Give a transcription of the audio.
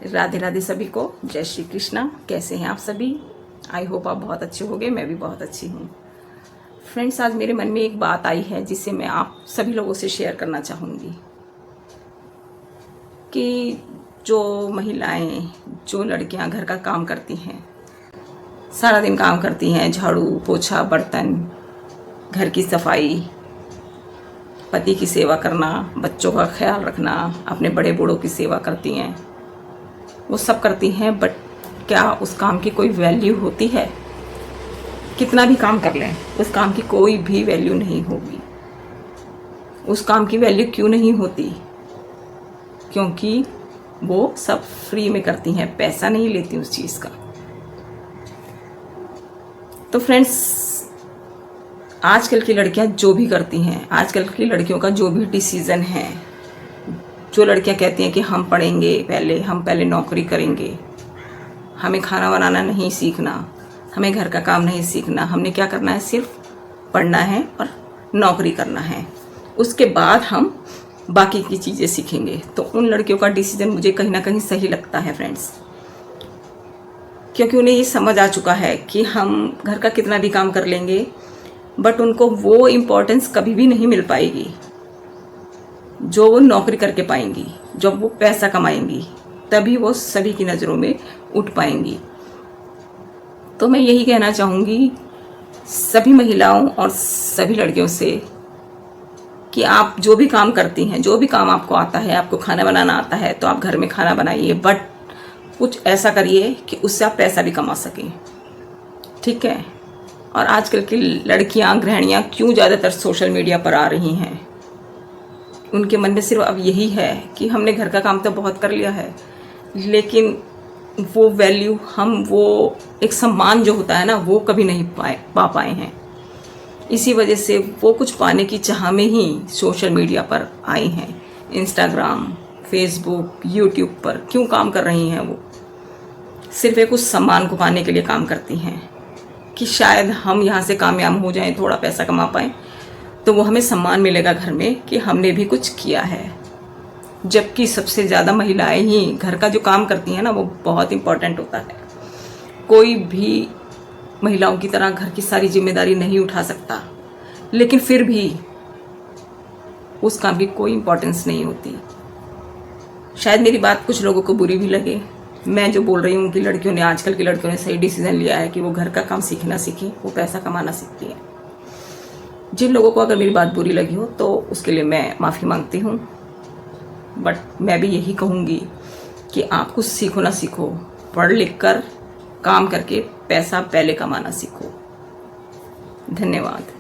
राधे राधे सभी को, जय श्री कृष्णा। कैसे हैं आप सभी? आई होप आप बहुत अच्छे होंगे। मैं भी बहुत अच्छी हूँ। फ्रेंड्स, आज मेरे मन में एक बात आई है जिसे मैं आप सभी लोगों से शेयर करना चाहूँगी कि जो महिलाएं, जो लड़कियां घर का काम करती हैं, सारा दिन काम करती हैं, झाड़ू पोछा बर्तन, घर की सफाई, पति की सेवा करना, बच्चों का ख्याल रखना, अपने बड़े बूढ़ों की सेवा करती हैं, वो सब करती हैं, बट क्या उस काम की कोई वैल्यू होती है? कितना भी काम कर लें, उस काम की कोई भी वैल्यू नहीं होगी। उस काम की वैल्यू क्यों नहीं होती? क्योंकि वो सब फ्री में करती हैं, पैसा नहीं लेती उस चीज़ का। तो फ्रेंड्स, आजकल की लड़कियां जो भी करती हैं, आजकल की लड़कियों का जो भी डिसीज़न है, जो लड़कियां कहती हैं कि हम पढ़ेंगे, हम पहले नौकरी करेंगे, हमें खाना बनाना नहीं सीखना, हमें घर का काम नहीं सीखना, हमने क्या करना है, सिर्फ पढ़ना है और नौकरी करना है, उसके बाद हम बाकी की चीज़ें सीखेंगे। तो उन लड़कियों का डिसीजन मुझे कहीं ना कहीं सही लगता है फ्रेंड्स, क्योंकि उन्हें ये समझ आ चुका है कि हम घर का कितना भी काम कर लेंगे, बट उनको वो इम्पोर्टेंस कभी भी नहीं मिल पाएगी जो वो नौकरी करके पाएंगी। जब वो पैसा कमाएंगी तभी वो सभी की नज़रों में उठ पाएंगी। तो मैं यही कहना चाहूँगी सभी महिलाओं और सभी लड़कियों से कि आप जो भी काम करती हैं, जो भी काम आपको आता है, आपको खाना बनाना आता है तो आप घर में खाना बनाइए, बट कुछ ऐसा करिए कि उससे आप पैसा भी कमा सकें। ठीक है? और आजकल की लड़कियां, गृहिणियां क्यों ज़्यादातर सोशल मीडिया पर आ रही हैं? उनके मन में सिर्फ अब यही है कि हमने घर का काम तो बहुत कर लिया है, लेकिन वो वैल्यू, वो एक सम्मान जो होता है ना, वो कभी नहीं पा पाए हैं। इसी वजह से वो कुछ पाने की चाह में ही सोशल मीडिया पर आई हैं। इंस्टाग्राम, फेसबुक, यूट्यूब पर क्यों काम कर रही हैं? वो सिर्फ एक उस सम्मान को पाने के लिए काम करती हैं कि शायद हम यहाँ से कामयाब हो जाएं, थोड़ा पैसा कमा पाएं, तो वो हमें सम्मान मिलेगा घर में कि हमने भी कुछ किया है। जबकि सबसे ज़्यादा महिलाएं ही घर का जो काम करती हैं ना, वो बहुत इम्पोर्टेंट होता है। कोई भी महिलाओं की तरह घर की सारी जिम्मेदारी नहीं उठा सकता, लेकिन फिर भी उस काम की कोई इम्पोर्टेंस नहीं होती। शायद मेरी बात कुछ लोगों को बुरी भी लगे। मैं जो बोल रही हूँ कि लड़कियों ने, आजकल की लड़कियों ने सही डिसीजन लिया है कि वो घर का काम सीखना सीखें, वो पैसा कमाना सीखती हैं। जिन लोगों को अगर मेरी बात बुरी लगी हो तो उसके लिए मैं माफ़ी मांगती हूँ, बट मैं भी यही कहूँगी कि आप कुछ सीखो ना सीखो, पढ़ लिख कर काम करके पैसा पहले कमाना सीखो। धन्यवाद।